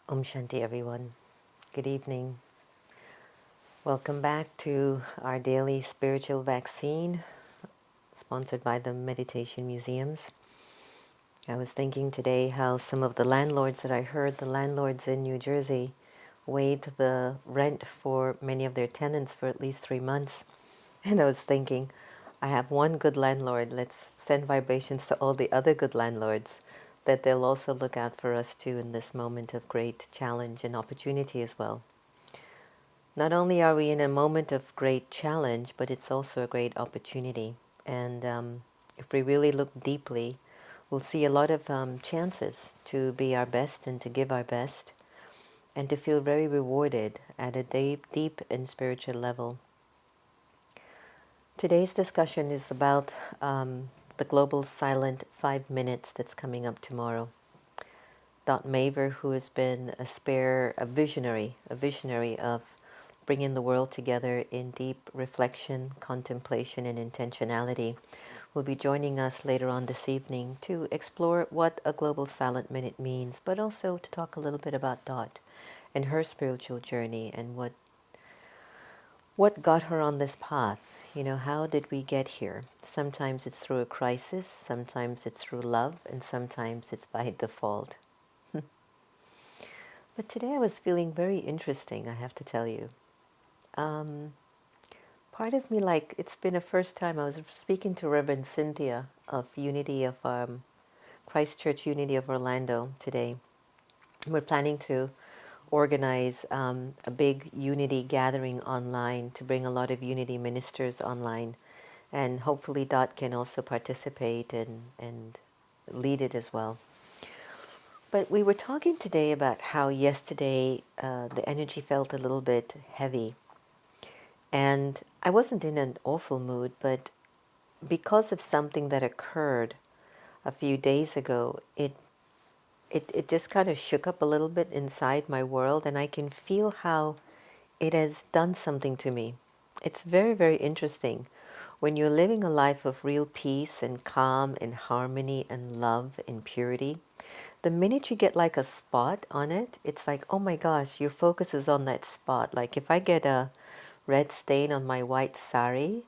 Om Shanti, everyone. Good evening. Welcome back to our daily spiritual vaccine, sponsored by the Meditation Museums. I was thinking today how some of the landlords that I heard, the landlords in New Jersey, waived the rent for many of their tenants for at least 3 months. And I was thinking, I have one good landlord. Let's send vibrations to all the other good landlords that they'll also look out for us too in this moment of great challenge and opportunity as well. Not only are we in a moment of great challenge, but it's also a great opportunity. And if we really look deeply, we'll see a lot of chances to be our best and to give our best and to feel very rewarded at a deep and spiritual level. Today's discussion is about the global silent 5 minutes that's coming up tomorrow. Maver, who has been a visionary of bringing the world together in deep reflection, contemplation, and intentionality, will be joining us later on this evening to explore what a global silent minute means, but also to talk a little bit about Dot and her spiritual journey and what got her on this path. You know, how did we get here? Sometimes it's through a crisis, sometimes it's through love, and sometimes it's by default. But today I was feeling very interesting, I have to tell you. Um, Part of me, like, it's been a first time. I was speaking to Reverend Cynthia of Unity of Christchurch Unity of Orlando today. We're planning to organize a big Unity gathering online to bring a lot of Unity ministers online. And hopefully Dot can also participate and lead it as well. But we were talking today about how yesterday the energy felt a little bit heavy. And I wasn't in an awful mood, but because of something that occurred a few days ago, it just kind of shook up a little bit inside my world, and I can feel how it has done something to me. It's very, very interesting. When you're living a life of real peace and calm and harmony and love and purity, the minute you get like a spot on it, it's like, oh my gosh, your focus is on that spot. Like if I get a red stain on my white sari,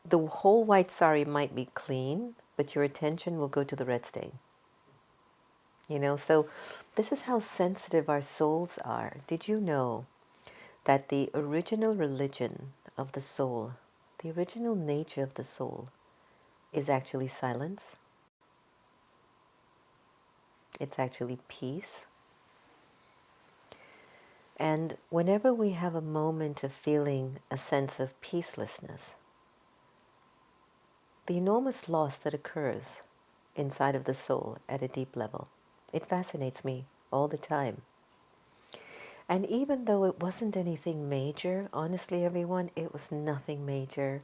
the whole white sari might be clean, but your attention will go to the red stain. You know, so this is how sensitive our souls are. Did you know that the original religion of the soul, the original nature of the soul, is actually silence? It's actually peace. And whenever we have a moment of feeling a sense of peacelessness, the enormous loss that occurs inside of the soul at a deep level, it fascinates me all the time. And even though it wasn't anything major, honestly, everyone, it was nothing major,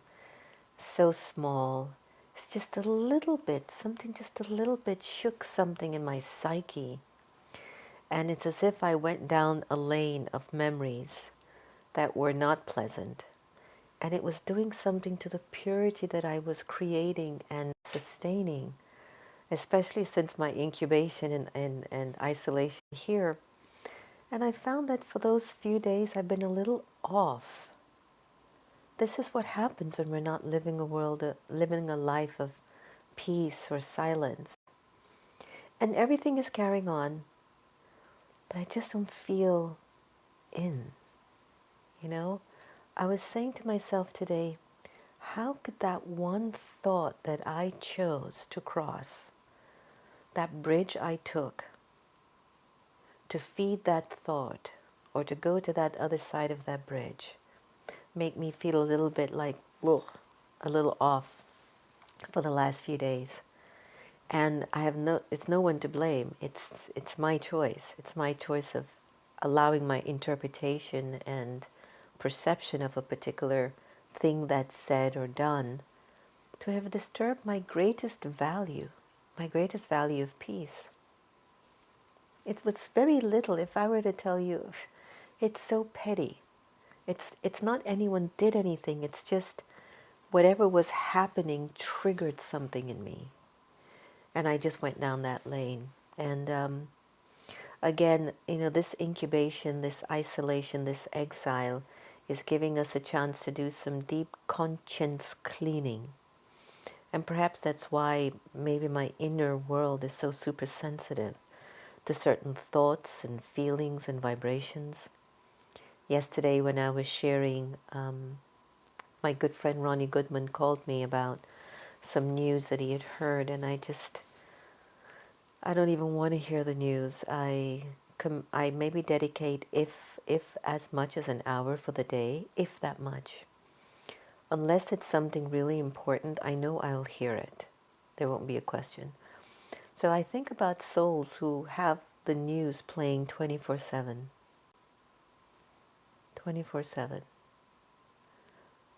so small. It's just a little bit, something just a little bit shook something in my psyche. And it's as if I went down a lane of memories that were not pleasant. And it was doing something to the purity that I was creating and sustaining, especially since my incubation and isolation here. And I found that for those few days I've been a little off. This is what happens when we're not living a life of peace or silence. And everything is carrying on, but I just don't feel in, you know? I was saying to myself today, how could that one thought that I chose to cross, that bridge I took to feed that thought or to go to that other side of that bridge, make me feel a little bit like, ugh, a little off for the last few days. And it's no one to blame. It's my choice. It's my choice of allowing my interpretation and perception of a particular thing that's said or done to have disturbed my greatest value of peace. It was very little. If I were to tell you, it's so petty. It's not anyone did anything. It's just whatever was happening triggered something in me. And I just went down that lane. And Again, this incubation, this isolation, this exile is giving us a chance to do some deep conscience cleaning. And perhaps that's why maybe my inner world is so super sensitive to certain thoughts and feelings and vibrations. Yesterday, when I was sharing, my good friend Ronnie Goodman called me about some news that he had heard, and I don't even want to hear the news. I maybe dedicate if as much as an hour for the day, if that much. Unless it's something really important, I know I'll hear it. There won't be a question. So I think about souls who have the news playing 24/7. 24/7.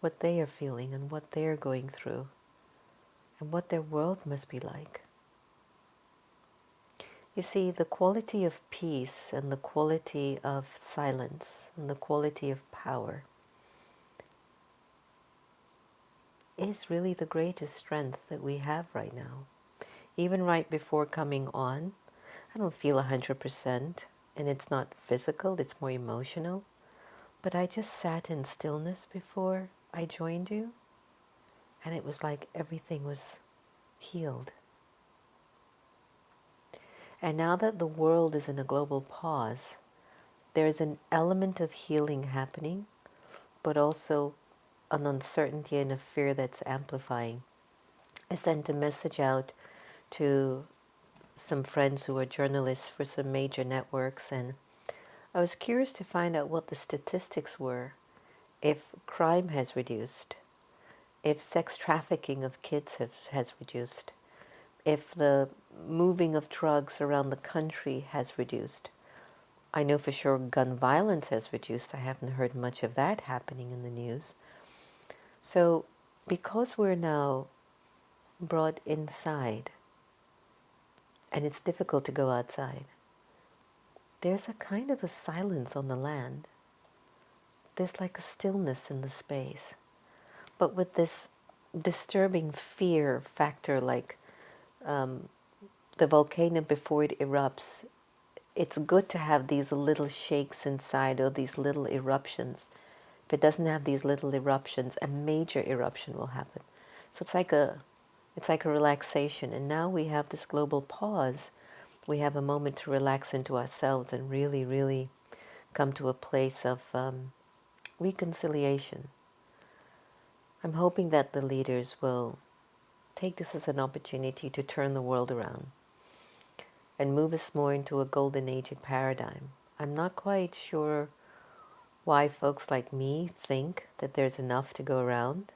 What they are feeling and what they are going through and what their world must be like. You see, the quality of peace and the quality of silence and the quality of power is really the greatest strength that we have right now. Even right before coming on, I don't feel 100%, and it's not physical, it's more emotional. But I just sat in stillness before I joined you, and it was like everything was healed. And now that the world is in a global pause, there is an element of healing happening, but also an uncertainty and a fear that's amplifying. I sent a message out to some friends who are journalists for some major networks, and I was curious to find out what the statistics were, if crime has reduced, if sex trafficking of kids has reduced, if the moving of drugs around the country has reduced. I know for sure gun violence has reduced. I haven't heard much of that happening in the news. So because we're now brought inside, and it's difficult to go outside, there's a kind of a silence on the land. There's like a stillness in the space. But with this disturbing fear factor, like the volcano before it erupts, it's good to have these little shakes inside or these little eruptions. If it doesn't have these little eruptions, a major eruption will happen. So it's like a relaxation. And now we have this global pause. We have a moment to relax into ourselves and really, really come to a place of reconciliation. I'm hoping that the leaders will take this as an opportunity to turn the world around and move us more into a golden age paradigm. I'm not quite sure why folks like me think that there's enough to go around,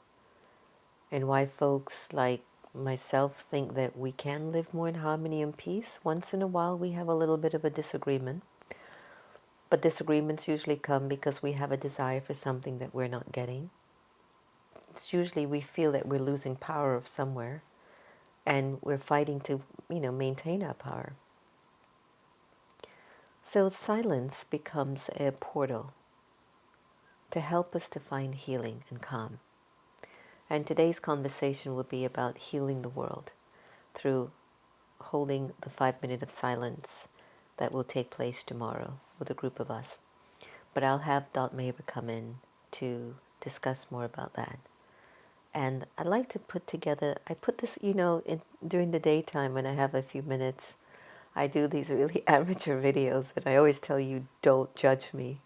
and why folks like myself think that we can live more in harmony and peace. Once in a while we have a little bit of a disagreement, but disagreements usually come because we have a desire for something that we're not getting. It's usually we feel that we're losing power of somewhere, and we're fighting to, maintain our power. So silence becomes a portal to help us to find healing and calm. And today's conversation will be about healing the world through holding the 5 minute of silence that will take place tomorrow with a group of us. But I'll have Maver come in to discuss more about that. And I'd like to I put this, during the daytime when I have a few minutes, I do these really amateur videos, and I always tell you, don't judge me.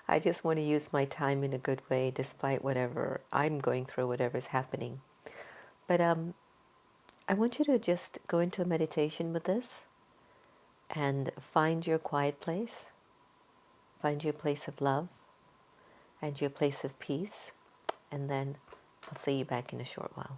I just want to use my time in a good way, despite whatever I'm going through, whatever's happening. But I want you to just go into a meditation with this and find your quiet place, find your place of love and your place of peace, and then I'll see you back in a short while.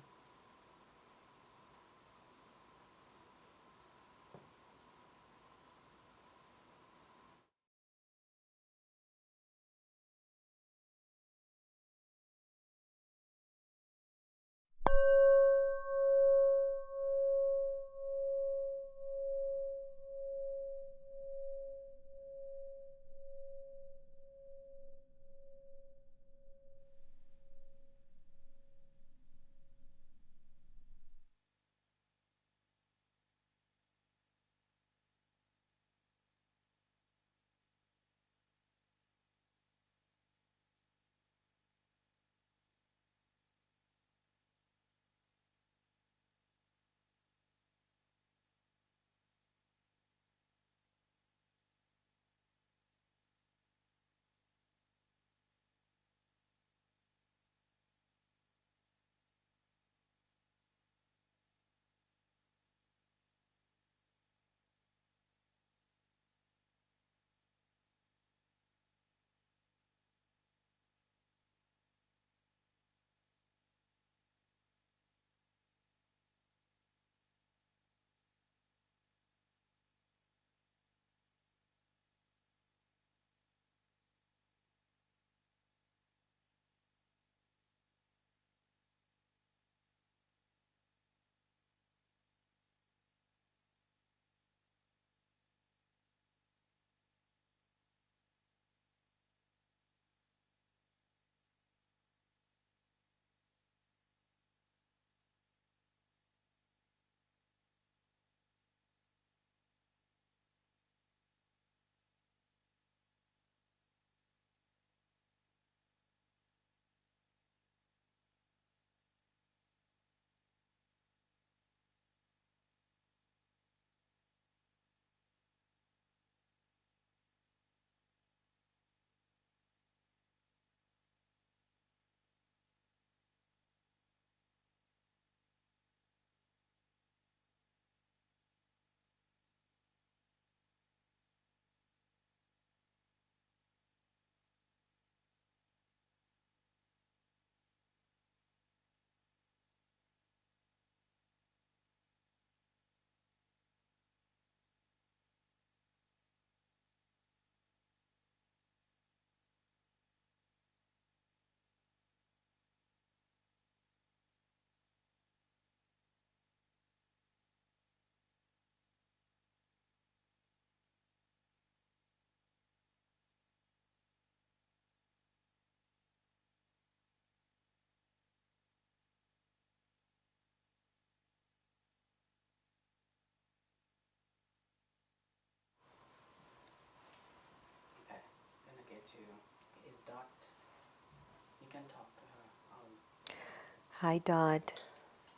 Hi, Dot.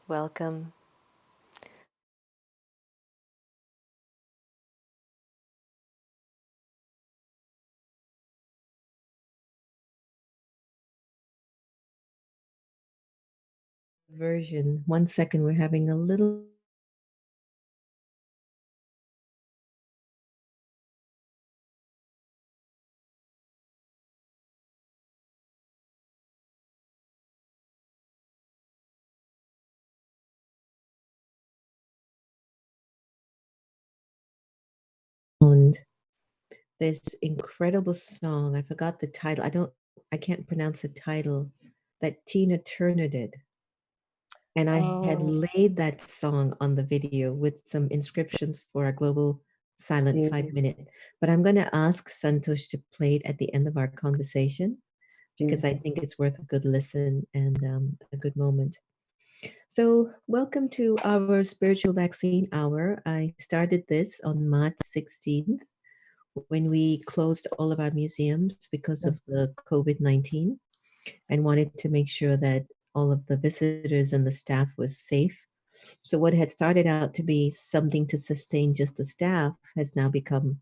Welcome. Version. 1 second, we're having a little sound. This incredible song. I forgot the title. I can't pronounce the title that Tina Turner did. And I had Oh, laid that song on the video with some inscriptions for our global silent beauty, 5 minute. But I'm going to ask Santosh to play it at the end of our conversation because I beauty. think it's worth a good listen and a good moment. So, welcome to our spiritual vaccine hour. I started this on March 16th when we closed all of our museums because of the COVID 19 and wanted to make sure that all of the visitors and the staff was safe. So, what had started out to be something to sustain just the staff has now become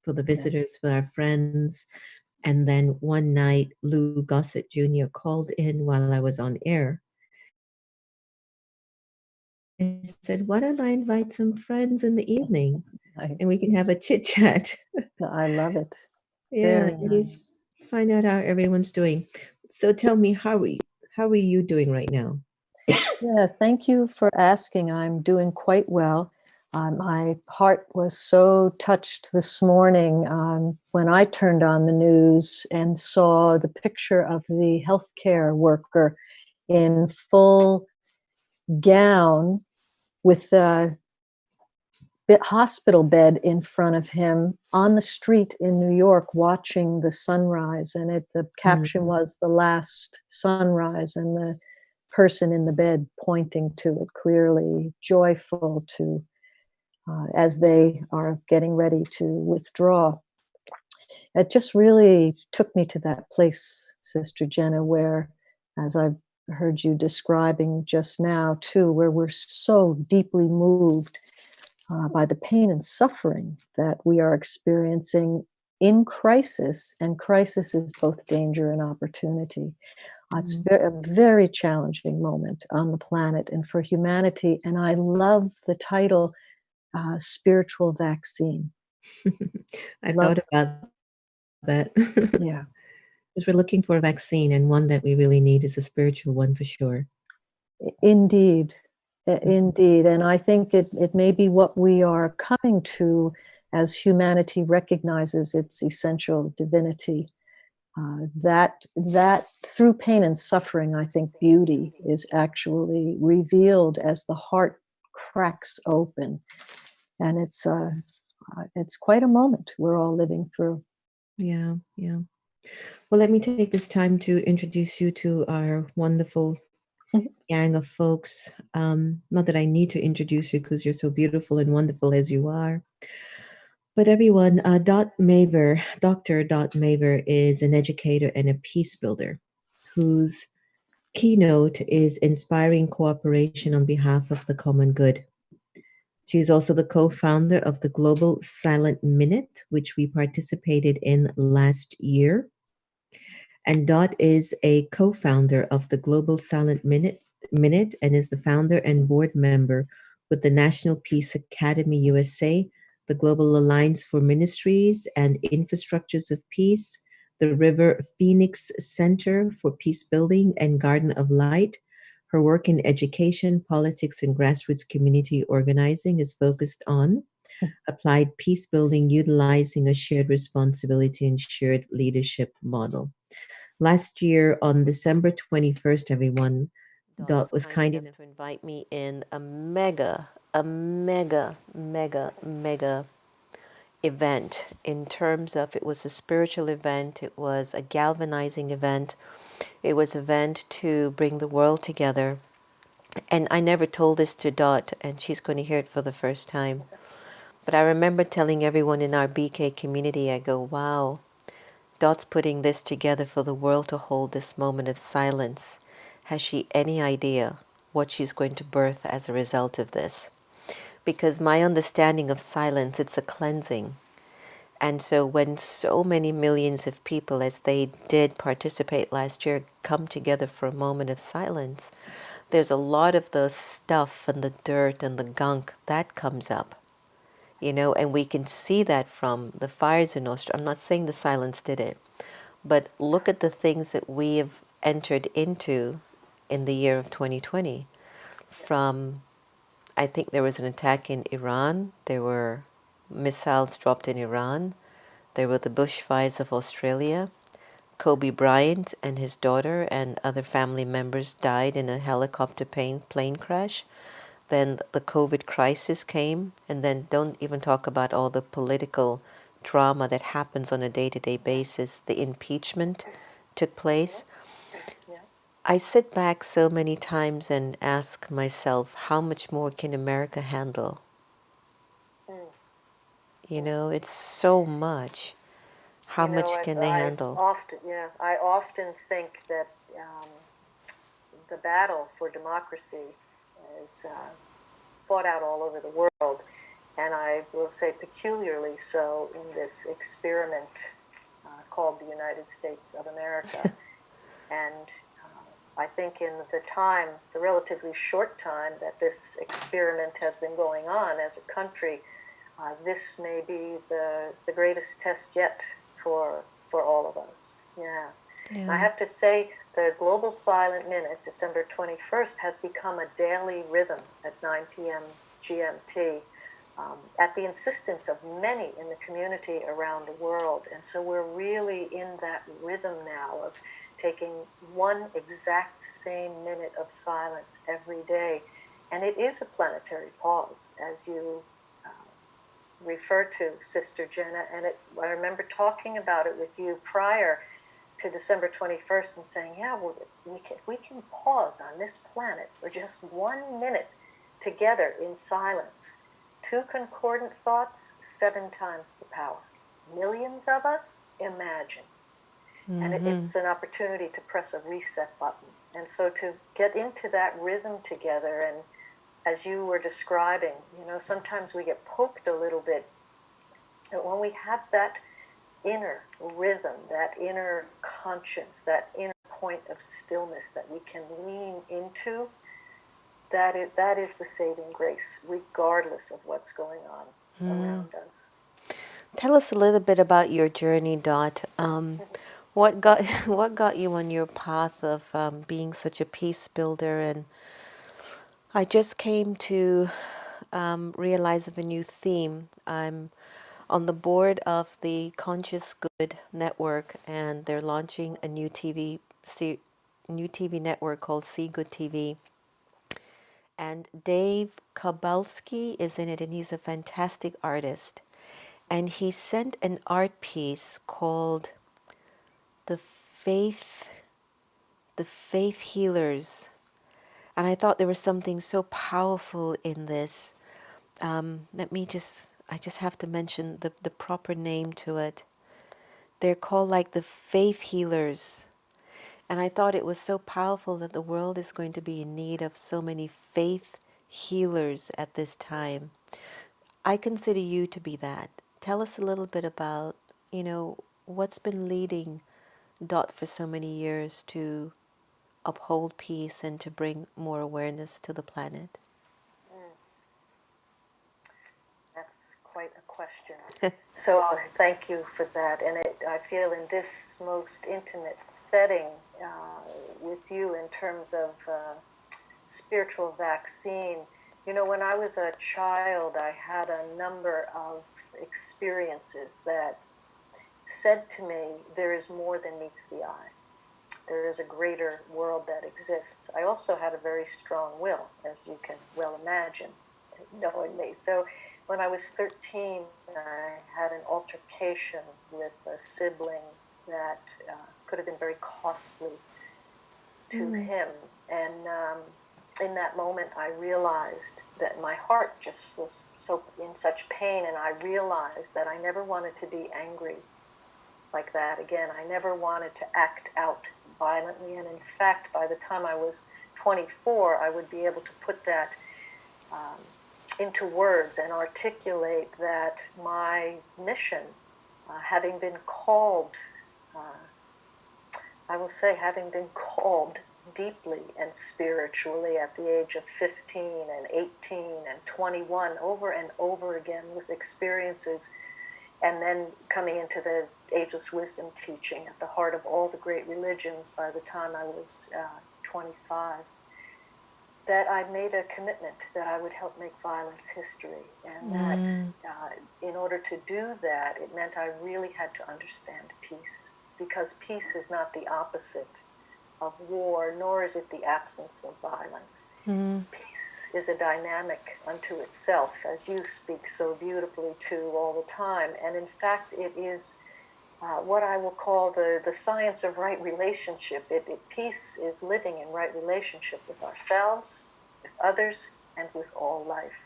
for the Yeah. visitors, for our friends. And then one night, Lou Gossett Jr. called in while I was on air. I said, why don't I invite some friends in the evening I, and we can have a chit chat? I love it. Yeah, Very and nice. just find out how everyone's doing. So tell me, how are you doing right now? Yeah, thank you for asking. I'm doing quite well. My heart was so touched this morning when I turned on the news and saw the picture of the healthcare worker in full gown with hospital bed in front of him on the street in New York watching the sunrise. And the Mm, caption was "the last sunrise," and the person in the bed pointing to it clearly, joyful to as they are getting ready to withdraw. It just really took me to that place, Sister Jenna, where, as I've heard you describing just now too, where we're so deeply moved by the pain and suffering that we are experiencing in crisis, and crisis is both danger and opportunity. It's mm. a very challenging moment on the planet and for humanity. And I love the title, Spiritual Vaccine. I Love, thought about that. yeah, Because we're looking for a vaccine, and one that we really need is a spiritual one for sure. indeed. Mm, Indeed. And I think it may be what we are coming to as humanity recognizes its essential divinity. That through pain and suffering, I think beauty is actually revealed as the heart cracks open, and it's quite a moment we're all living through. yeah, yeah. Well, let me take this time to introduce you to our wonderful gang of folks. Not that I need to introduce you because you're so beautiful and wonderful as you are. But everyone, Dr. Dot Maver is an educator and a peace builder whose keynote is inspiring cooperation on behalf of the common good. She is also the co founder of the Global Silent Minute, which we participated in last year. And Dot is a co founder of the Global Minute and is the founder and board member with the National Peace Academy USA, the Global Alliance for Ministries and Infrastructures of Peace, the River Phoenix Center for Peace Building, and Garden of Light. Her work in education, politics, and grassroots community organizing is focused on applied peace building utilizing a shared responsibility and shared leadership model. Last year on December 21st, everyone, Dot was kind enough to invite me in a mega event in terms of it was a spiritual event, it was a galvanizing event, it was an event to bring the world together. And I never told this to Dot, and she's going to hear it for the first time. But I remember telling everyone in our BK community, I go, wow, Dot's putting this together for the world to hold this moment of silence. Has she any idea what she's going to birth as a result of this? Because my understanding of silence, it's a cleansing. And so when so many millions of people, as they did participate last year, come together for a moment of silence, there's a lot of the stuff and the dirt and the gunk that comes up. And we can see that from the fires in Australia. I'm not saying the silence did it, but look at the things that we have entered into in the year of 2020. From, I think there was an attack in Iran, there were missiles dropped in Iran, there were the bushfires of Australia. Kobe Bryant and his daughter and other family members died in a helicopter plane crash. Then the COVID crisis came, and then don't even talk about all the political drama that happens on a day-to-day basis. The impeachment took place. I sit back so many times and ask myself, how much more can America handle? It's so much. How much can they handle? I often think that the battle for democracy is fought out all over the world, and I will say peculiarly so in this experiment called the United States of America. And I think in the relatively short time that this experiment has been going on as a country, this may be the greatest test yet for all of us. Yeah. Yeah. I have to say, the Global Silent Minute, December 21st, has become a daily rhythm at 9 p.m. GMT, at the insistence of many in the community around the world. And so we're really in that rhythm now of taking one exact same minute of silence every day. And it is a planetary pause, as you refer to, Sister Jenna. And I remember talking about it with you prior to December 21st and saying, yeah, we can pause on this planet for just 1 minute together in silence. 2 concordant thoughts, 7 times the power. Millions of us, imagine. And it's an opportunity to press a reset button. And so to get into that rhythm together, and as you were describing, sometimes we get poked a little bit. But when we have that inner rhythm, that inner conscience, that inner point of stillness that we can lean into, that is the saving grace, regardless of what's going on around us. Tell us a little bit about your journey, Dot. What got you on your path of being such a peace builder? And I just came to realize of a new theme. I'm on the board of the Conscious Good Network, and they're launching a new TV network called See Good TV. And Dave Kabalski is in it, and he's a fantastic artist. And he sent an art piece called the faith healers, and I thought there was something so powerful in this. I just have to mention the proper name to it. They're called like the faith healers. And I thought it was so powerful that the world is going to be in need of so many faith healers at this time. I consider you to be that. Tell us a little bit about, what's been leading Dot for so many years to uphold peace and to bring more awareness to the planet. That's quite a question. So thank you for that. And I feel in this most intimate setting with you in terms of spiritual vaccine, when I was a child, I had a number of experiences that said to me, there is more than meets the eye. There is a greater world that exists. I also had a very strong will, as you can well imagine, knowing me. So when I was 13, I had an altercation with a sibling that could have been very costly to him. And in that moment, I realized that my heart just was so in such pain, and I realized that I never wanted to be angry like that again. I never wanted to act out violently, and in fact, by the time I was 24, I would be able to put that into words and articulate that my mission, having been called, I will say, having been called deeply and spiritually at the age of 15 and 18 and 21, over and over again with experiences, and then coming into the ageless wisdom teaching at the heart of all the great religions by the time I was 25, that I made a commitment that I would help make violence history, and that in order to do that, it meant I really had to understand peace, because peace is not the opposite of war, nor is it the absence of violence. Peace is a dynamic unto itself, as you speak so beautifully to all the time, and in fact it is what I will call the science of right relationship. Peace is living in right relationship with ourselves, with others, and with all life.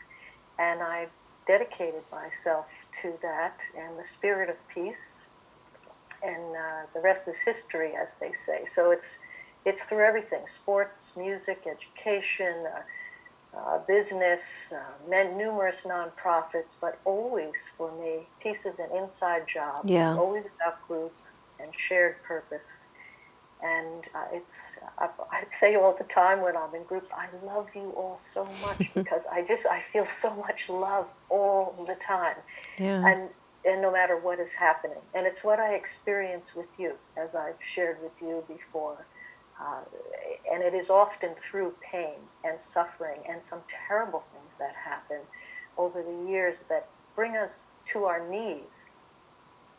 And I dedicated myself to that and the spirit of peace, and the rest is history, as they say. So it's through everything: sports, music, education, business, numerous nonprofits, but always for me, peace is an inside job. Yeah. It's always about group and shared purpose. And I say all the time when I'm in groups, I love you all so much, because I feel so much love all the time. Yeah. And no matter what is happening. And it's what I experience with you, as I've shared with you before. And it is often through pain and suffering and some terrible things that happen over the years that bring us to our knees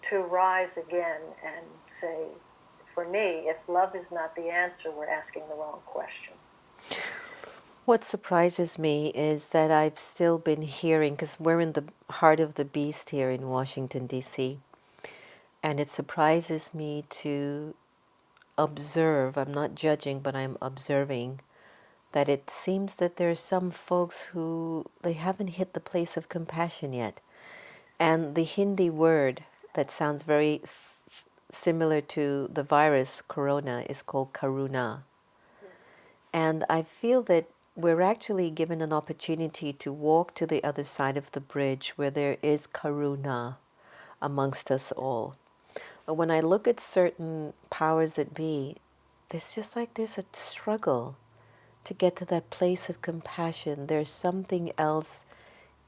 to rise again and say, for me, if love is not the answer, we're asking the wrong question. What surprises me is that I've still been hearing, because we're in the heart of the beast here in Washington, D.C., and it surprises me to observe, I'm not judging, but I'm observing, that it seems that there are some folks who, they haven't hit the place of compassion yet. And the Hindi word that sounds very similar to the virus, corona, is called karuna. Yes. And I feel that we're actually given an opportunity to walk to the other side of the bridge where there is karuna amongst us all. But when I look at certain powers that be, there's just like there's a struggle to get to that place of compassion. There's something else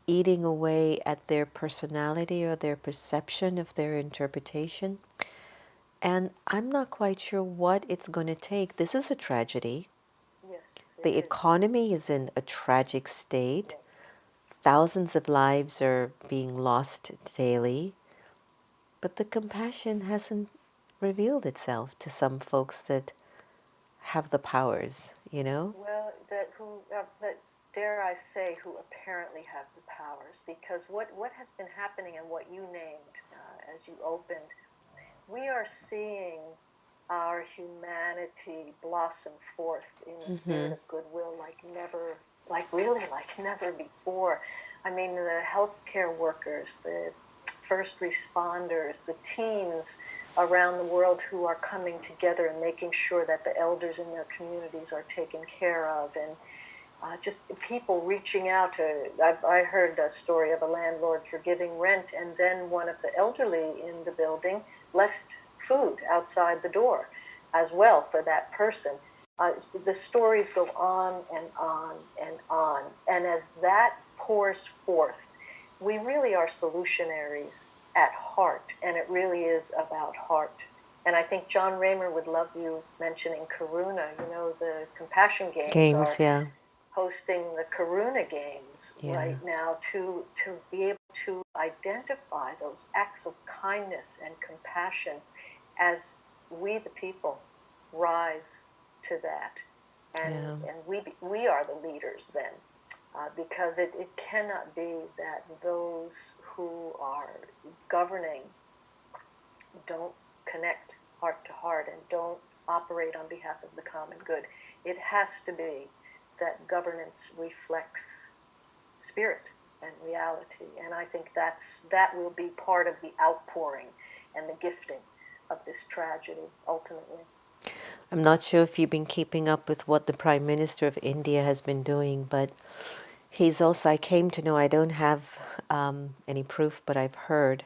eating away at their personality or their perception of their interpretation. And I'm not quite sure what it's going to take. This is a tragedy. Yes, it The is. economy is in a tragic state. Thousands of lives are being lost daily. But the compassion hasn't revealed itself to some folks that have the powers, you know? Well, that dare I say, who apparently have the powers, because what has been happening and what you named as you opened, we are seeing our humanity blossom forth in a spirit of goodwill like never before. I mean, the healthcare workers, the first responders, the teens around the world who are coming together and making sure that the elders in their communities are taken care of, and just people reaching out to. I heard a story of a landlord forgiving rent, and then one of the elderly in the building left food outside the door as well for that person. The stories go on and on and on. And as that pours forth, we really are solutionaries at heart, and it really is about heart. And I think John Raymer would love you mentioning Karuna. You know, the Compassion Games are Yeah. hosting the Karuna Games Yeah. right now to be able to identify those acts of kindness and compassion as we, the people, rise to that. And we are the leaders then. Because it cannot be that those who are governing don't connect heart to heart and don't operate on behalf of the common good. It has to be that governance reflects spirit and reality. And I think that will be part of the outpouring and the gifting of this tragedy, ultimately. I'm not sure if you've been keeping up with what the Prime Minister of India has been doing, but he's also, I came to know, I don't have any proof, but I've heard,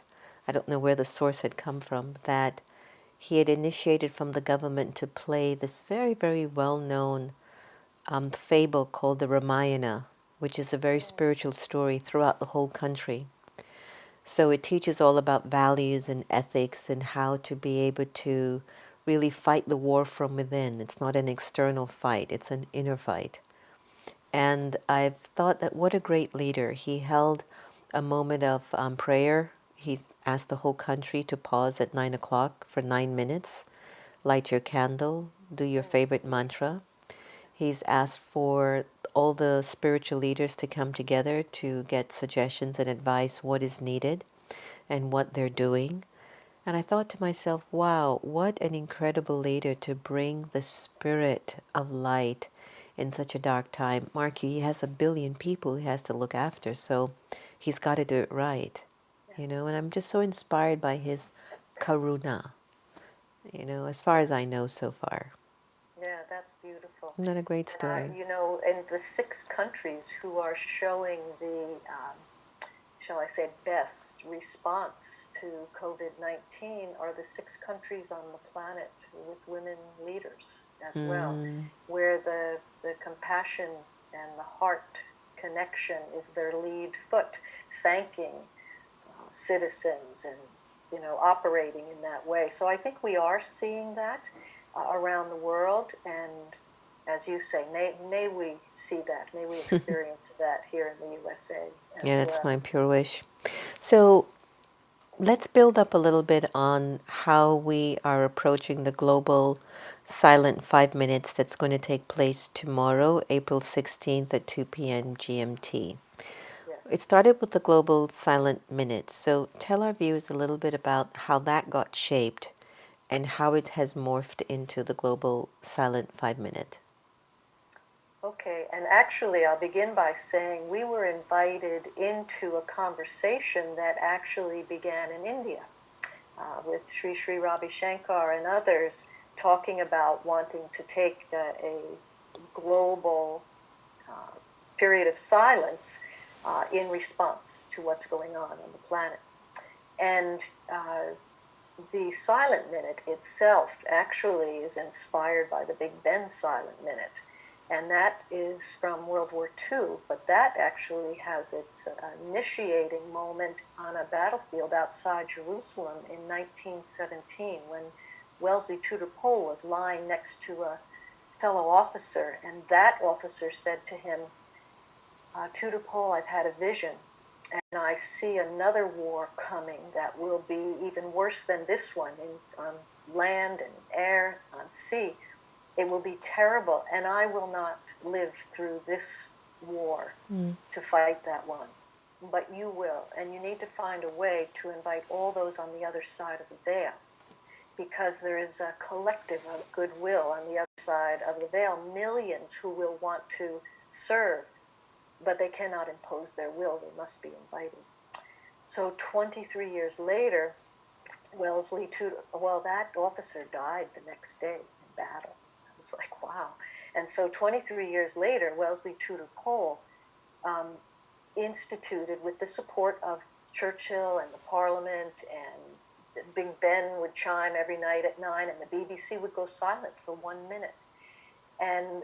I don't know where the source had come from, that he had initiated from the government to play this very, very well-known fable called the Ramayana, which is a very spiritual story throughout the whole country. So it teaches all about values and ethics and how to be able to really fight the war from within. It's not an external fight, it's an inner fight. And I've thought that what a great leader. He held a moment of prayer. He asked the whole country to pause at 9 o'clock for 9 minutes, light your candle, do your favorite mantra. He's asked for all the spiritual leaders to come together to get suggestions and advice what is needed and what they're doing. And I thought to myself, wow, what an incredible leader to bring the spirit of light in such a dark time. Mark, he has 1 billion people he has to look after, so he's got to do it right. And I'm just so inspired by his karuna, as far as I know so far. Yeah, that's beautiful. Isn't that a great And story? in the 6 countries who are showing the, shall I say, best response to COVID-19 are the 6 countries on the planet with women leaders as well, where the compassion and the heart connection is their lead foot, thanking citizens and operating in that way. So I think we are seeing that around the world, and as you say, may we see that, may we experience that here in the USA as Yeah, that's well. my pure wish. So let's build up a little bit on how we are approaching the global silent 5 minutes that's going to take place tomorrow, April 16th at 2 p.m. GMT. Yes. It started with the global silent minute. So tell our viewers a little bit about how that got shaped and how it has morphed into the global silent 5 minute. Okay, and actually I'll begin by saying we were invited into a conversation that actually began in India with Sri Ravi Shankar and others talking about wanting to take a global period of silence in response to what's going on the planet. And the silent minute itself actually is inspired by the Big Ben silent minute. And that is from World War II, but that actually has its initiating moment on a battlefield outside Jerusalem in 1917 when Wellesley Tudor Pole was lying next to a fellow officer, and that officer said to him, Tudor Pole, I've had a vision, and I see another war coming that will be even worse than this one on land and air, on sea. It will be terrible, and I will not live through this war to fight that one. But you will, and you need to find a way to invite all those on the other side of the veil, because there is a collective of goodwill on the other side of the veil, millions who will want to serve, but they cannot impose their will. They must be invited. So 23 years later, Wellesley Tudor, well, that officer died the next day in battle. I was like, wow. And so 23 years later, Wellesley Tudor Pole instituted, with the support of Churchill and the Parliament, and Big Ben would chime every night at 9, and the BBC would go silent for 1 minute. And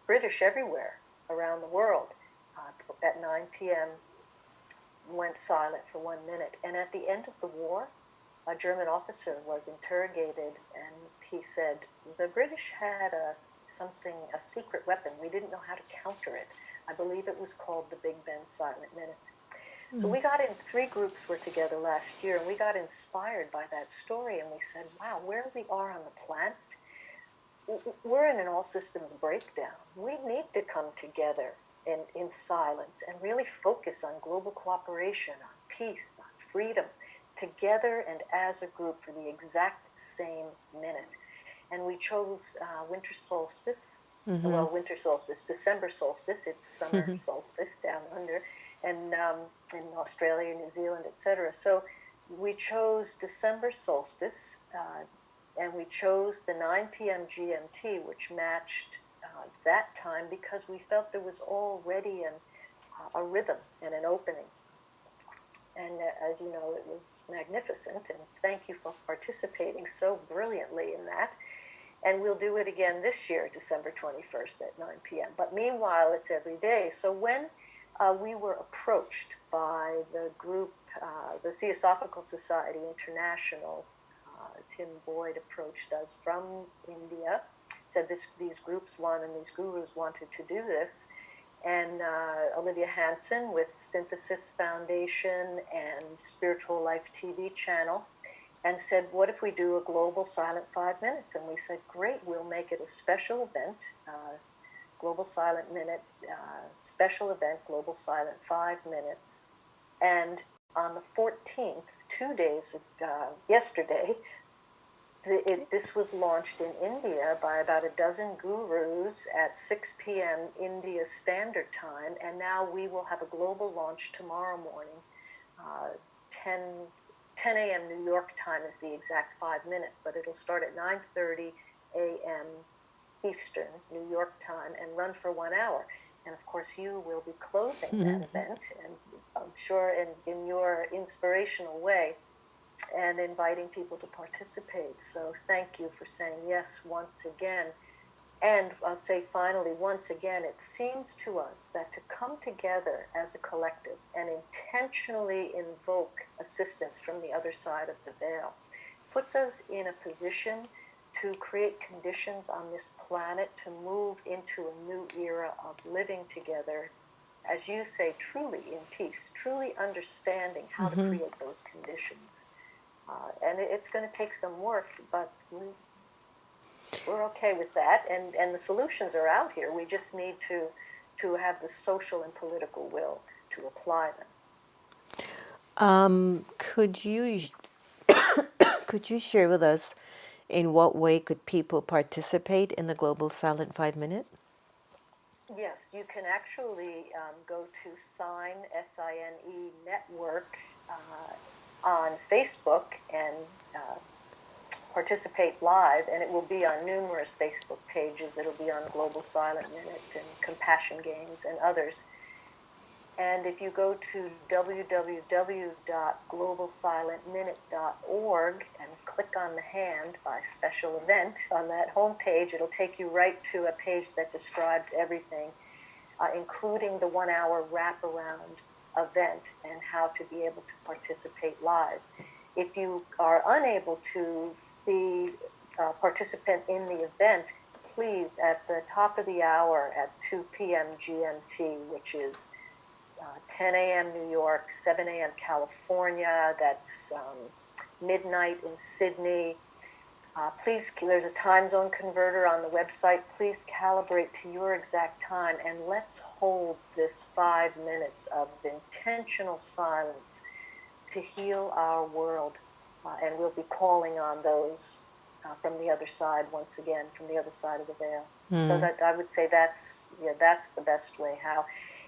British everywhere around the world at 9 p.m. went silent for 1 minute. And at the end of the war, a German officer was interrogated, and he said, the British had a secret weapon. We didn't know how to counter it. I believe it was called the Big Ben silent minute. So we got in, 3 groups were together last year, and we got inspired by that story, and we said, wow, where we are on the planet, we're in an all systems breakdown. We need to come together in silence and really focus on global cooperation, on peace, on freedom, together and as a group for the exact same minute. And we chose winter solstice, December solstice, it's summer solstice down under, and in Australia, New Zealand, etc. So we chose December solstice, and we chose the 9 p.m. GMT, which matched that time because we felt there was already a rhythm and an opening. And as you know, it was magnificent, and thank you for participating so brilliantly in that. And we'll do it again this year, December 21st at 9 p.m. But meanwhile, it's every day. So when we were approached by the group, the Theosophical Society International, Tim Boyd approached us from India, said these groups and these gurus wanted to do this. And Olivia Hansen with Synthesis Foundation and Spiritual Life TV channel, and said, what if we do a global silent 5 minutes? And we said, great, we'll make it a special event, Global Silent Minute, special event, Global Silent 5 minutes. And on the 14th, 2 days, yesterday, this was launched in India by about a dozen gurus at 6 p.m. India Standard Time, and now we will have a global launch tomorrow morning. 10 a.m. New York time is the exact 5 minutes, but it'll start at 9:30 a.m. Eastern New York time and run for 1 hour. And of course, you will be closing that event, and I'm sure in your inspirational way, and inviting people to participate. So thank you for saying yes once again. And I'll say finally, once again, it seems to us that to come together as a collective and intentionally invoke assistance from the other side of the veil puts us in a position to create conditions on this planet to move into a new era of living together, as you say, truly in peace, truly understanding how to create those conditions. And it's going to take some work, but we're okay with that. And the solutions are out here. We just need to have the social and political will to apply them. Could you share with us in what way could people participate in the Global Silent 5 Minute? Yes, you can actually go to Sign, SINE Network on Facebook and participate live, and it will be on numerous Facebook pages. It'll be on Global Silent Minute and Compassion Games and others. And if you go to www.globalsilentminute.org and click on the hand by special event on that homepage, it'll take you right to a page that describes everything, including the 1 hour wraparound event and how to be able to participate live. If you are unable to be a participant in the event, please, at the top of the hour at 2 p.m. GMT, which is 10 a.m. New York, 7 a.m. California, that's midnight in Sydney. Please, there's a time zone converter on the website. Please calibrate to your exact time, and let's hold this 5 minutes of intentional silence to heal our world. And we'll be calling on those from the other side once again, from the other side of the veil. So that I would say that's the best way how.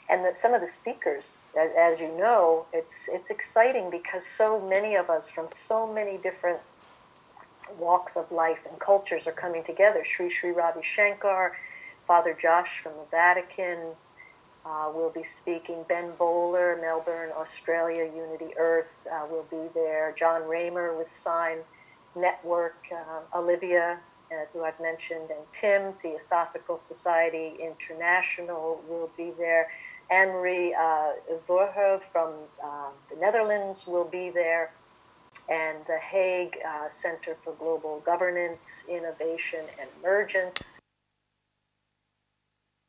And some of the speakers, as you know, it's exciting because so many of us from so many different walks of life and cultures are coming together. Sri Ravi Shankar, Father Josh from the Vatican will be speaking. Ben Bowler, Melbourne, Australia, Unity Earth will be there. John Raymer with Sign Network, Olivia, who I've mentioned, and Tim, Theosophical Society International will be there. Anne-Marie Verhoeven from the Netherlands will be there, and the Hague Center for Global Governance, Innovation, and Emergence.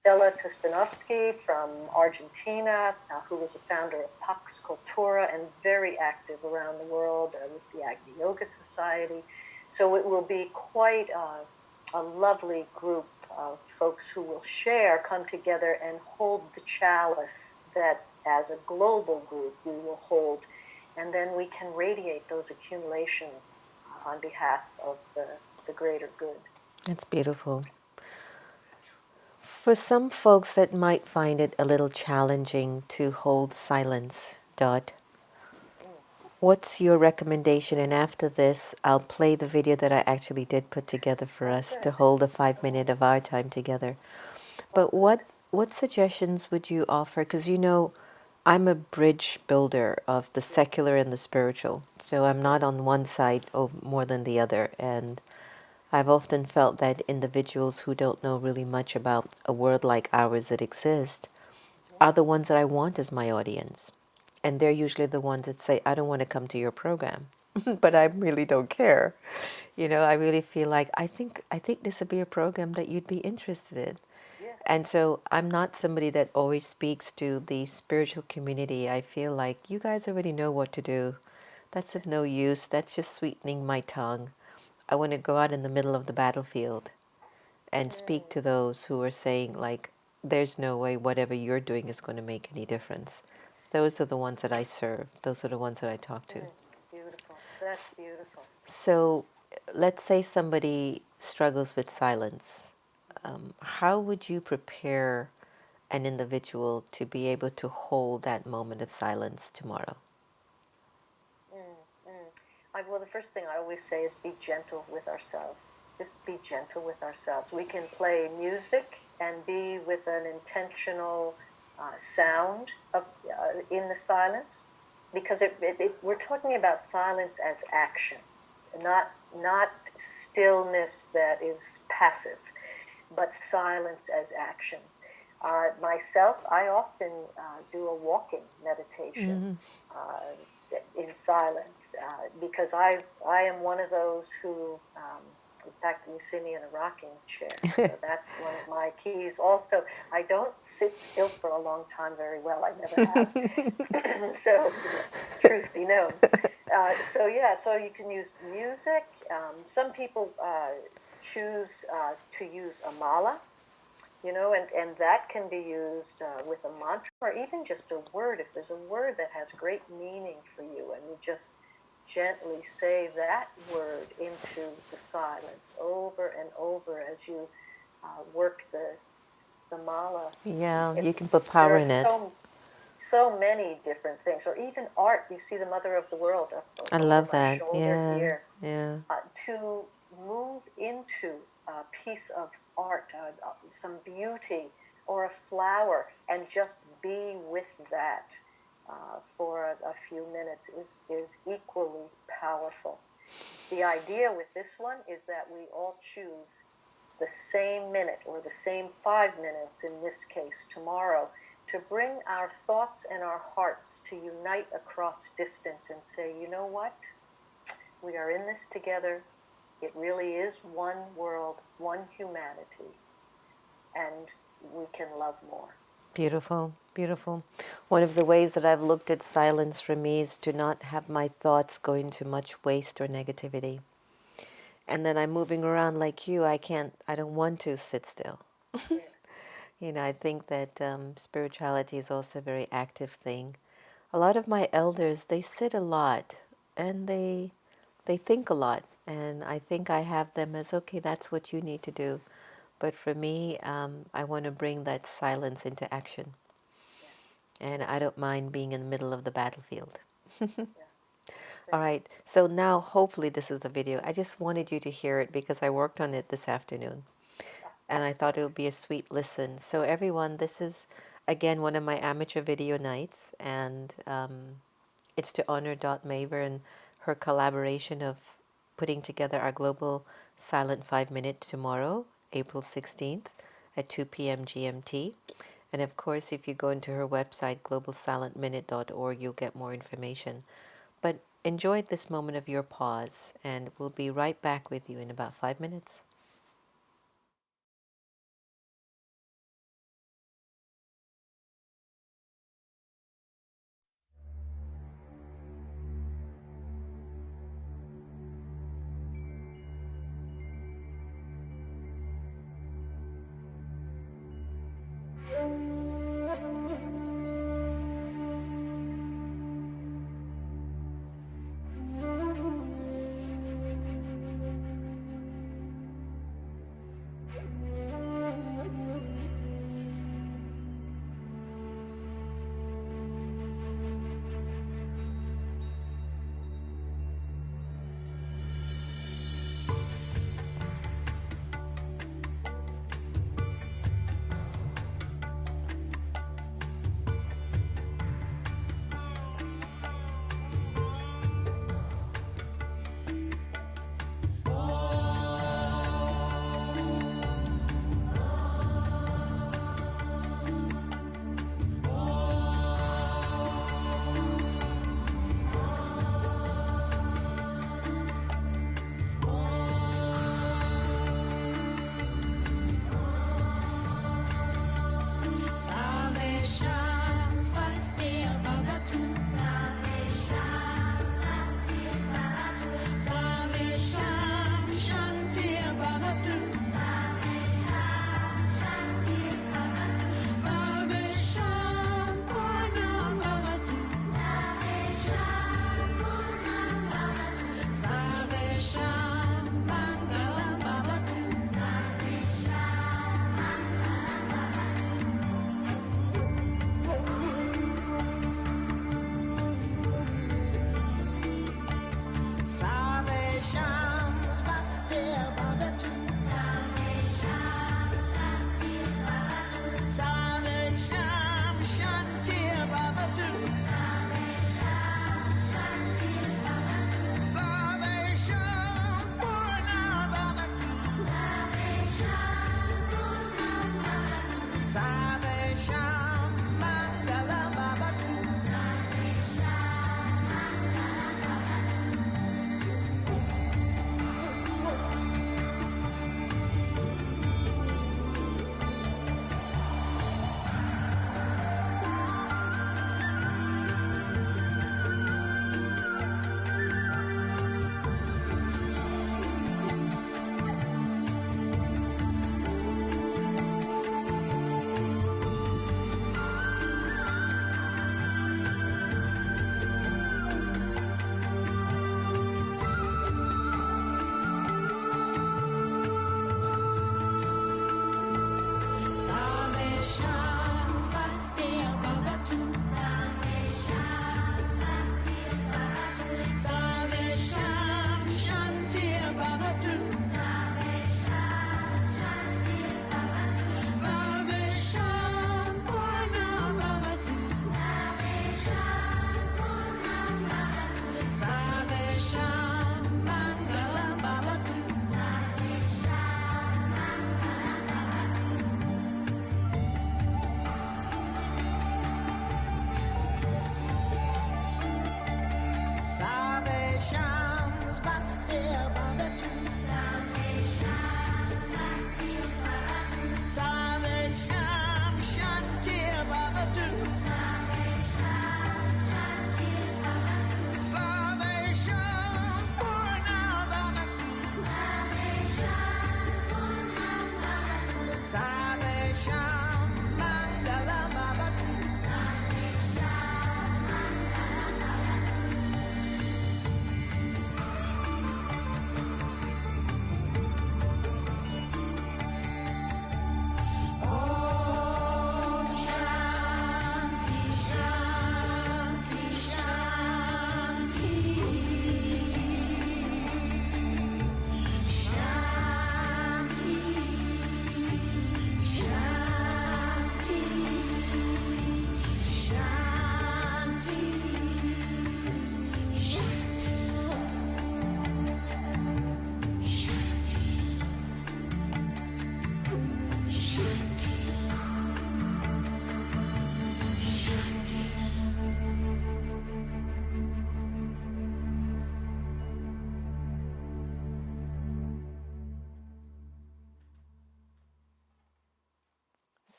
Stella Tustanovsky from Argentina, who was a founder of Pax Cultura and very active around the world with the Agni Yoga Society. So it will be quite a lovely group of folks who will come together and hold the chalice that as a global group we will hold, and then we can radiate those accumulations on behalf of the greater good. That's beautiful. For some folks that might find it a little challenging to hold silence, Dot, What's your recommendation? And after this, I'll play the video that I actually did put together for us to hold the 5 minute of our time together. But what suggestions would you offer? Because I'm a bridge builder of the secular and the spiritual. So I'm not on one side more than the other. And I've often felt that individuals who don't know really much about a world like ours that exists are the ones that I want as my audience. And they're usually the ones that say, I don't want to come to your program, but I really don't care. I really feel like I think this would be a program that you'd be interested in. Yes. And so I'm not somebody that always speaks to the spiritual community. I feel like you guys already know what to do. That's of no use. That's just sweetening my tongue. I want to go out in the middle of the battlefield and speak to those who are saying, like, there's no way whatever you're doing is going to make any difference. Those are the ones that I serve. Those are the ones that I talk to. Beautiful. That's beautiful. So let's say somebody struggles with silence. How would you prepare an individual to be able to hold that moment of silence tomorrow? Well, the first thing I always say is be gentle with ourselves. Just be gentle with ourselves. We can play music and be with an intentional sound in the silence, because we're talking about silence as action, not stillness that is passive, but silence as action. Myself, I often do a walking meditation in silence because I am one of those who, in fact, you see me in a rocking chair. So that's one of my keys. Also, I don't sit still for a long time very well. I never have. So, truth be known. So you can use music. Some people choose to use a mala. And that can be used with a mantra or even just a word. If there's a word that has great meaning for you, and you just gently say that word into the silence over and over as you work the mala. Yeah, you can put power in it. So many different things, or even art. You see the Mother of the World up I over love my that. shoulder here. Yeah. To move into a piece of art, some beauty or a flower, and just be with that for a few minutes is equally powerful. The idea with this one is that we all choose the same minute, or the same 5 minutes in this case tomorrow, to bring our thoughts and our hearts to unite across distance and say, you know what? We are in this together. It really is one world, one humanity, and we can love more. Beautiful, beautiful. One of the ways that I've looked at silence for me is to not have my thoughts go into much waste or negativity. And then I'm moving around like you. I don't want to sit still. I think that spirituality is also a very active thing. A lot of my elders, they sit a lot and they think a lot. And I think I have them as, okay, that's what you need to do. But for me, I want to bring that silence into action. And I don't mind being in the middle of the battlefield. All right. So now, hopefully, this is the video. I just wanted you to hear it because I worked on it this afternoon. And I thought it would be a sweet listen. So everyone, this is, again, one of my amateur video nights. And it's to honor Maver and her collaboration of putting together our global silent 5 minute tomorrow, April 16th at 2 p.m. GMT. And of course, if you go into her website, globalsilentminute.org, you'll get more information. But enjoy this moment of your pause, and we'll be right back with you in about 5 minutes.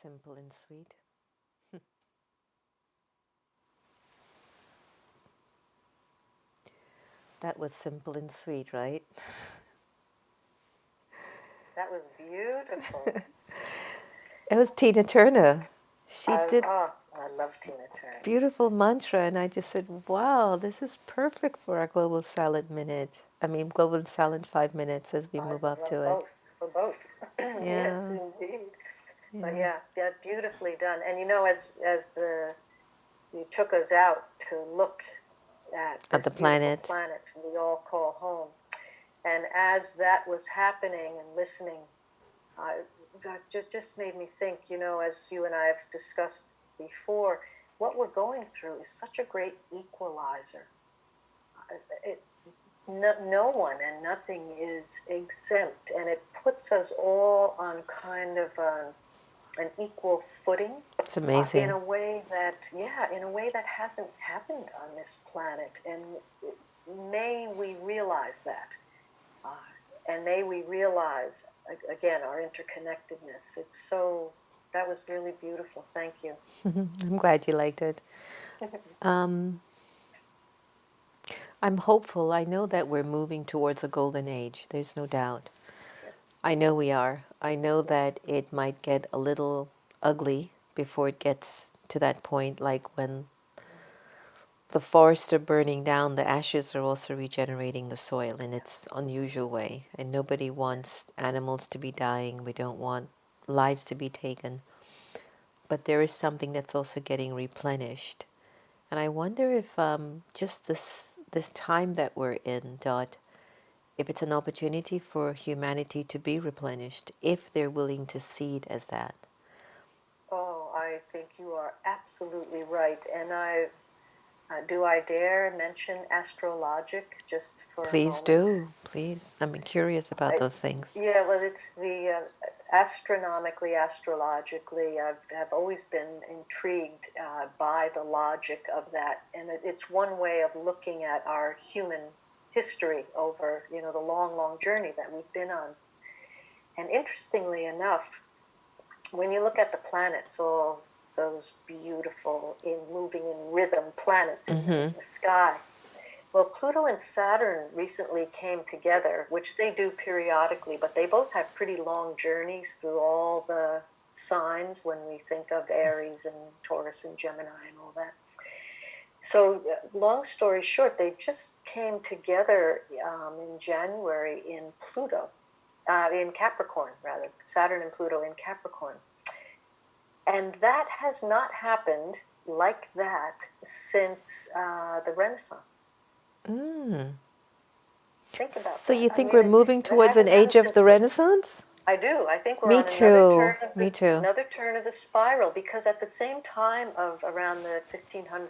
simple and sweet. That was simple and sweet, right? That was beautiful. It was Tina Turner. She did I love Tina Turner. beautiful mantra, and I just said, wow, this is perfect for our Global Silent Minute. I mean, Global Silent 5 minutes as we move up to it. For both. Yes, Yeah, indeed. But yeah. yeah, beautifully done. And you took us out to look at At this the beautiful planet. planet we all call home. And as that was happening and listening, that just made me think, as you and I have discussed before, what we're going through is such a great equalizer. No one and nothing is exempt, and it puts us all on kind of an equal footing. It's amazing. In a way that hasn't happened on this planet, and may we realize that, and may we realize again our interconnectedness. That was really beautiful. Thank you. I'm glad you liked it. I'm hopeful. I know that we're moving towards a golden age. There's no doubt. Yes. I know we are. I know Yes. that it might get a little ugly before it gets to that point, like when the forests are burning down, the ashes are also regenerating the soil in its unusual way. And nobody wants animals to be dying. We don't want lives to be taken. But there is something that's also getting replenished. And I wonder if just this time that we're in, Dot, if it's an opportunity for humanity to be replenished, if they're willing to see it as that. Oh, I think you are absolutely right. And do I dare mention astrologic just for a Please moment? do, please. I'm curious about those things. Yeah, well, it's the astronomically, astrologically, I've always been intrigued by the logic of that. And it's one way of looking at our human history over, the long, long journey that we've been on. And interestingly enough, when you look at the planets, all those beautiful, moving in rhythm planets in the sky, well, Pluto and Saturn recently came together, which they do periodically, but they both have pretty long journeys through all the signs when we think of Aries and Taurus and Gemini and all that. So, long story short, they just came together in January in in Capricorn, rather, Saturn and Pluto in Capricorn. And that has not happened like that since the Renaissance. Think about So that. you think we're moving towards an age of the Renaissance? I do. I think we're Me on too. Me too. another turn of the spiral, because at the same time of around the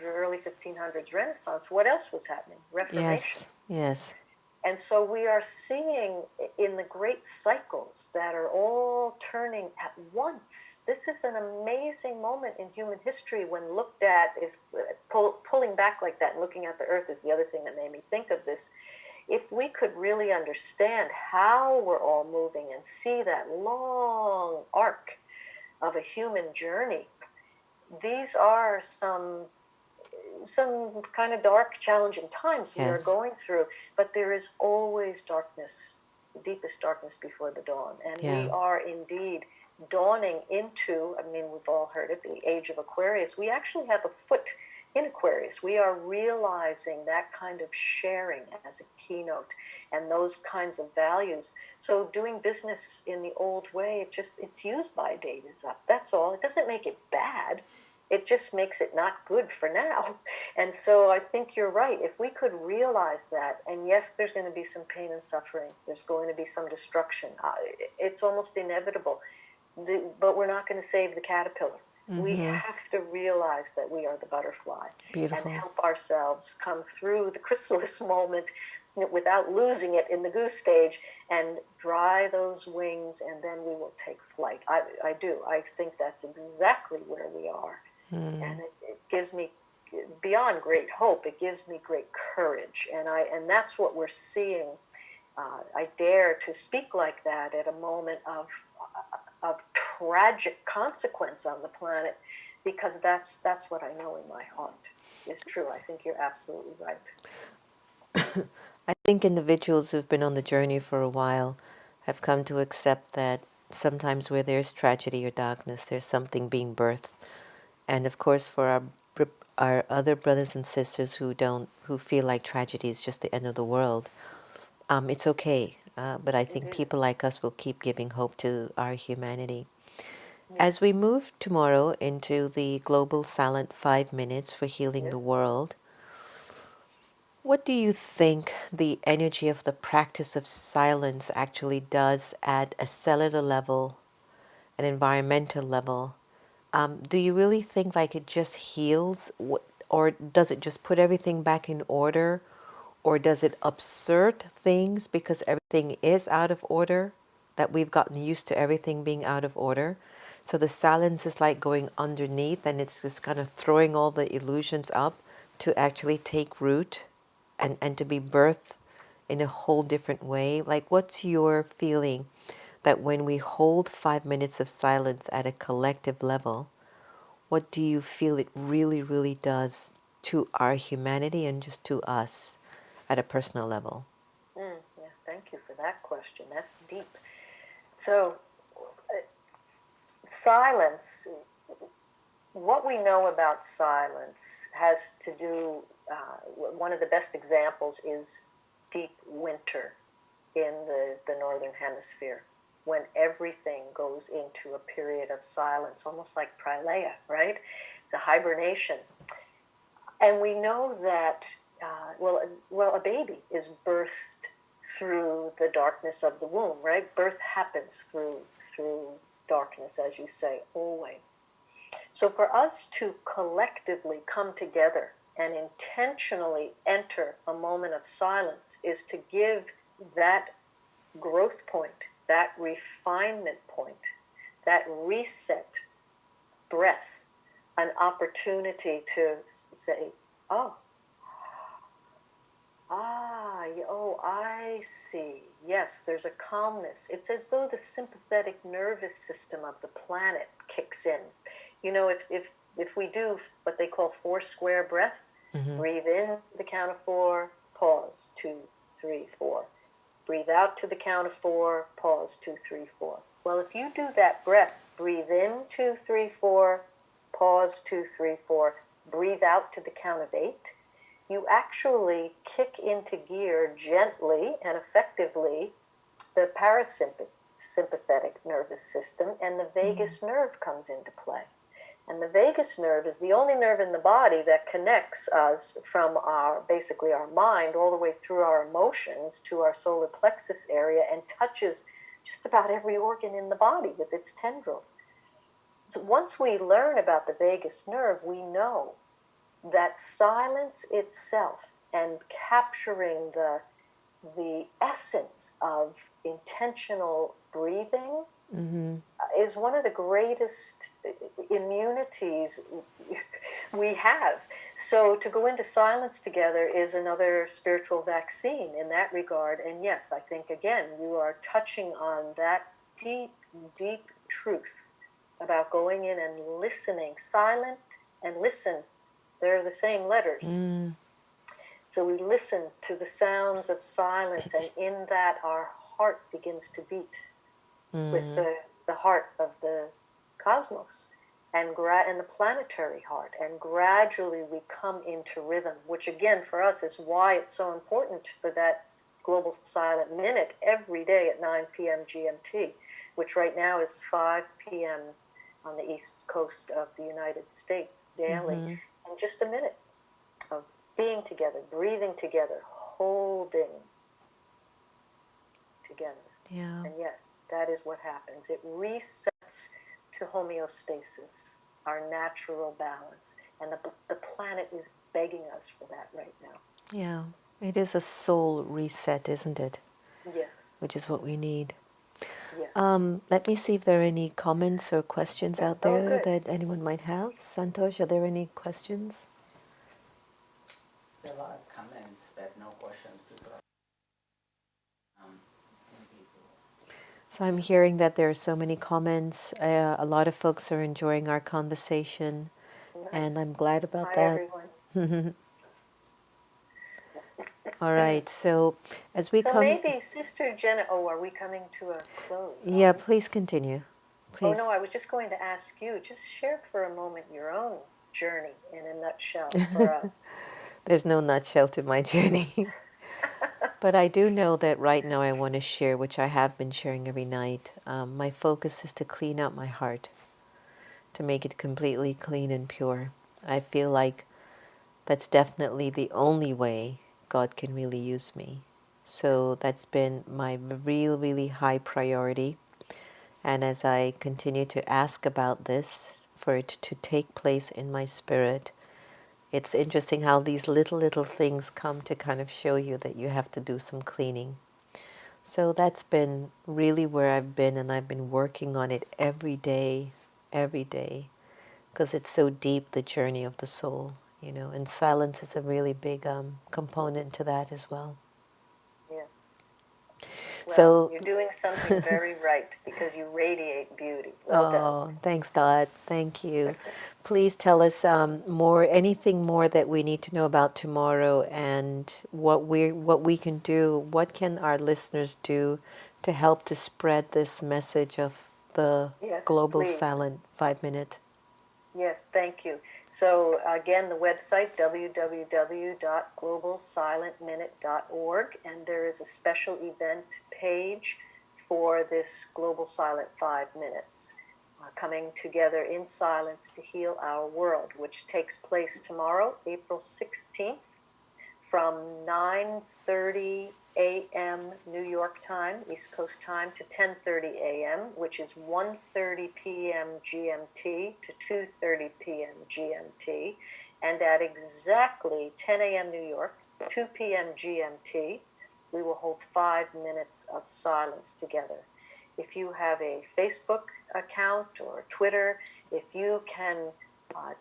early 1500s Renaissance, what else was happening? Reformation. Yes. And so we are seeing in the great cycles that are all turning at once. This is an amazing moment in human history when looked at, if pulling back like that and looking at the earth is the other thing that made me think of this. If we could really understand how we're all moving and see that long arc of a human journey, these are some kind of dark, challenging times we are going through, but there is always darkness, the deepest darkness before the dawn. And we are indeed dawning into, we've all heard it, the age of Aquarius. We actually have a foot in Aquarius. We are realizing that kind of sharing as a keynote and those kinds of values. So doing business in the old way, it's used by date is up. That's all. It doesn't make it bad. It just makes it not good for now. And so I think you're right. If we could realize that, and yes, there's going to be some pain and suffering. There's going to be some destruction. It's almost inevitable. But we're not going to save the caterpillar. We have to realize that we are the butterfly. Beautiful. And help ourselves come through the chrysalis moment without losing it in the goose stage, and dry those wings, and then we will take flight. I do. I think that's exactly where we are. And it gives me, beyond great hope, it gives me great courage. And that's what we're seeing. I dare to speak like that at a moment of tragic consequence on the planet, because that's what I know in my heart is true. I think you're absolutely right. I think individuals who've been on the journey for a while have come to accept that sometimes where there's tragedy or darkness, there's something being birthed. And of course, for our other brothers and sisters who feel like tragedy is just the end of the world, it's okay. But I think It people is. like us will keep giving hope to our humanity. Yeah. As we move tomorrow into the global silent 5 minutes for healing Yes. the world, what do you think the energy of the practice of silence actually does at a cellular level, an environmental level? Do you really think like it just heals, or does it just put everything back in order, or does it upsert things because everything is out of order, that we've gotten used to everything being out of order? So the silence is like going underneath and it's just kind of throwing all the illusions up to actually take root and to be birthed in a whole different way. Like, what's your feeling that when we hold 5 minutes of silence at a collective level, what do you feel it really, really does to our humanity and just to us at a personal level? Yeah, thank you for that question. That's deep. So, silence, what we know about silence has to do, one of the best examples is deep winter in the northern hemisphere, when everything goes into a period of silence, almost like pralaya, right? The hibernation. And we know that, a baby is birthed through the darkness of the womb, right? Birth happens through darkness, as you say, always. So for us to collectively come together and intentionally enter a moment of silence is to give that growth point, that refinement point, that reset breath, an opportunity to say, oh, I see. Yes, there's a calmness. It's as though the sympathetic nervous system of the planet kicks in. You know, if we do what they call 4 square breath, breathe in the count of 4, pause, 2, 3, 4. Breathe out to the count of 4, pause, 2, 3, 4. Well, if you do that breath, breathe in 2, 3, 4, pause 2, 3, 4, breathe out to the count of 8, you actually kick into gear gently and effectively the parasympathetic nervous system, and the vagus nerve comes into play. And the vagus nerve is the only nerve in the body that connects us from basically our mind all the way through our emotions to our solar plexus area, and touches just about every organ in the body with its tendrils. So once we learn about the vagus nerve, we know that silence itself and capturing the essence of intentional breathing is one of the greatest immunities we have. So to go into silence together is another spiritual vaccine in that regard. And yes, I think, again, you are touching on that deep, deep truth about going in and listening. Silent and listen, they're the same letters. So we listen to the sounds of silence, and in that our heart begins to beat with the heart of the cosmos and the planetary heart, and gradually we come into rhythm, which again for us is why it's so important for that global silent minute every day at 9 p.m. GMT, which right now is 5 p.m. on the east coast of the United States daily. And just a minute of being together, breathing together, holding together. Yeah. And yes, that is what happens. It resets to homeostasis, our natural balance. And the planet is begging us for that right now. Yeah. It is a soul reset, isn't it? Yes. Which is what we need. Yes. Let me see if there are any comments or questions out Oh, there good. that anyone might have. Santosh, are there any questions? There are a lot of comments, but no questions. People So I'm hearing that there are so many comments. A lot of folks are enjoying our conversation, and Nice. I'm glad about Hi, that. everyone. All right, so as we So come, maybe Sister Jenna, oh, are we coming to a close? Are yeah, we? please continue. Oh, Please. no, I was just going to ask you, just share for a moment your own journey in a nutshell for us. There's no nutshell to my journey. But I do know that right now I want to share, which I have been sharing every night. My focus is to clean out my heart, to make it completely clean and pure. I feel like that's definitely the only way God can really use me. So that's been my really high priority. And as I continue to ask about this, for it to take place in my spirit, it's interesting how these little things come to kind of show you that you have to do some cleaning. So that's been really where I've been, and I've been working on it every day, because it's so deep, the journey of the soul, you know, and silence is a really big component to that as well. Yes. Well, So, you're doing something very right because you radiate beauty. Well done. oh, thanks, Dot. Thank you. Please tell us anything more that we need to know about tomorrow, and what we can do. What can our listeners do to help to spread this message of the Yes, global please. silent 5 minute? Yes, thank you. So again, the website, www.globalsilentminute.org, and there is a special event page for this Global Silent 5 Minutes, coming together in silence to heal our world, which takes place tomorrow, April 16th, from 9:30 a.m. New York time, East Coast time, to 10:30 a.m., which is 1:30 p.m. GMT to 2:30 p.m. GMT, and at exactly 10 a.m. New York, 2 p.m. GMT, we will hold 5 minutes of silence together. If you have a Facebook account or Twitter, if you can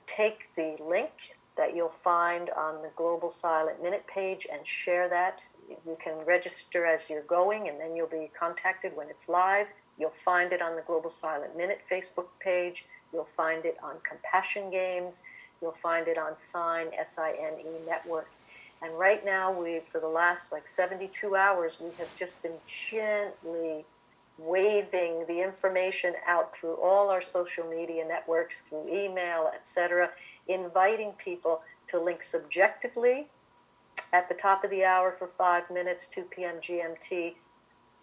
take the link that you'll find on the Global Silent Minute page and share that. You can register as you're going, and then you'll be contacted when it's live. You'll find it on the Global Silent Minute Facebook page. You'll find it on Compassion Games. You'll find it on Sign, SINE Network. And right now, for the last 72 hours, we have just been gently waving the information out through all our social media networks, through email, etc., inviting people to link subjectively at the top of the hour for 5 minutes, 2 p.m. GMT,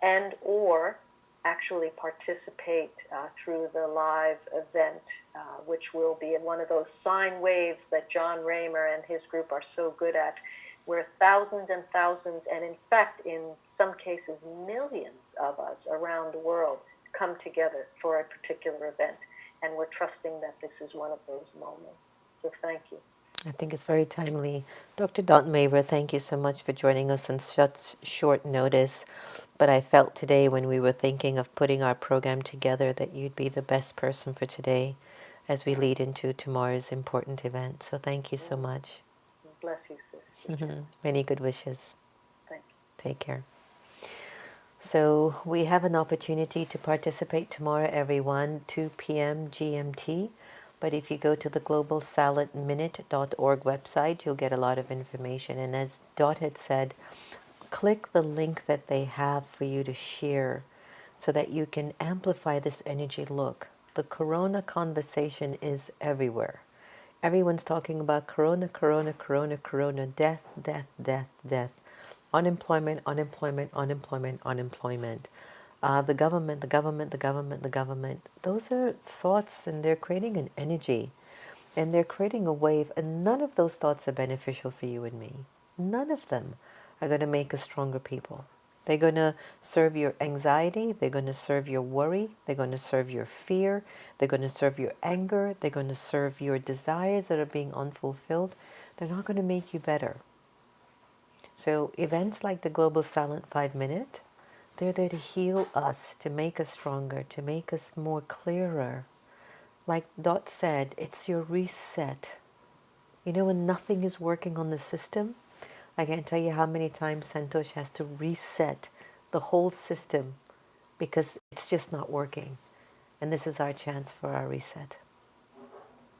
and or actually participate through the live event, which will be in one of those sine waves that John Raymer and his group are so good at, where thousands and thousands, and in fact, in some cases, millions of us around the world come together for a particular event. And we're trusting that this is one of those moments. So thank you. I think it's very timely. Dr. Dot Maver, thank you so much for joining us on such short notice. But I felt today when we were thinking of putting our program together that you'd be the best person for today as we lead into tomorrow's important event. So thank you so much. Bless you, Sister Jenna. Many good wishes. Thank you. Take care. So we have an opportunity to participate tomorrow, everyone, 2 p.m. GMT. But if you go to the globalsilentminute.org website, you'll get a lot of information. And as Dot had said, click the link that they have for you to share so that you can amplify this energy. Look, the corona conversation is everywhere. Everyone's talking about corona, corona, corona, corona, death, death, death, death, unemployment, unemployment, unemployment, unemployment. The government, the government, the government, the government. Those are thoughts, and they're creating an energy, and they're creating a wave, and none of those thoughts are beneficial for you and me. None of them are going to make us stronger people. They're going to serve your anxiety. They're going to serve your worry. They're going to serve your fear. They're going to serve your anger. They're going to serve your desires that are being unfulfilled. They're not going to make you better. So events like the Global Silent 5 Minute, they're there to heal us, to make us stronger, to make us more clearer. Like Dot said, it's your reset. You know, when nothing is working on the system, I can't tell you how many times Santosh has to reset the whole system because it's just not working. And this is our chance for our reset.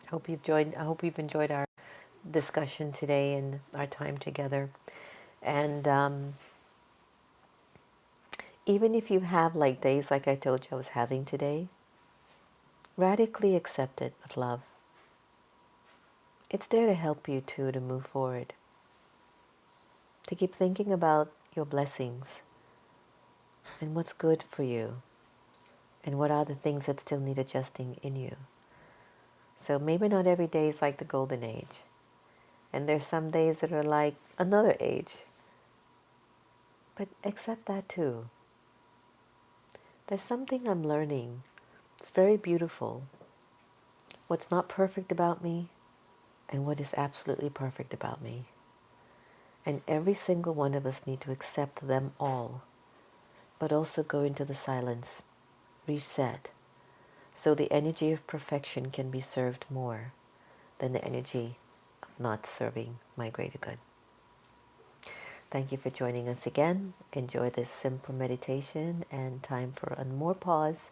I hope you've enjoyed our discussion today and our time together. And even if you have like days like I told you I was having today, radically accept it with love. It's there to help you too to move forward, to keep thinking about your blessings and what's good for you and what are the things that still need adjusting in you. So maybe not every day is like the golden age. And there's some days that are like another age. But accept that too. There's something I'm learning. It's very beautiful. What's not perfect about me and what is absolutely perfect about me. And every single one of us need to accept them all, but also go into the silence, reset, so the energy of perfection can be served more than the energy of not serving my greater good. Thank you for joining us again. Enjoy this simple meditation and time for a more pause.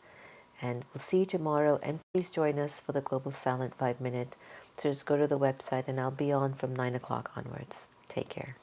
And we'll see you tomorrow. And please join us for the Global Silent 5-Minute. So just go to the website and I'll be on from 9 o'clock onwards. Take care.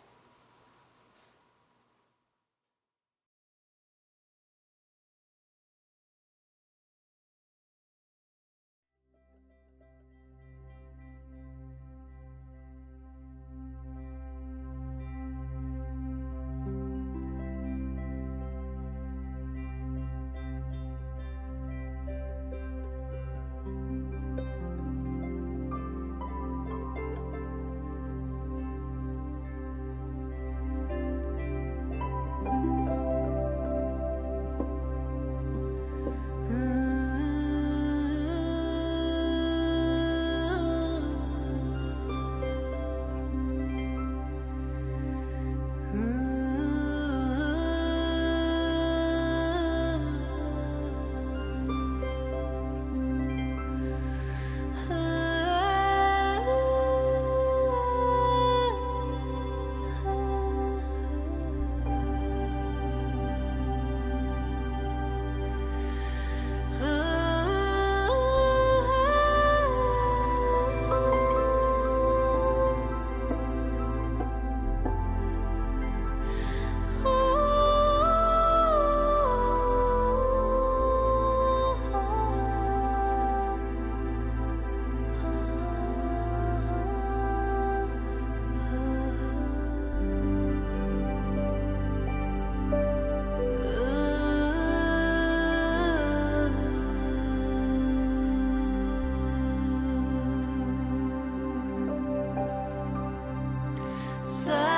Silent.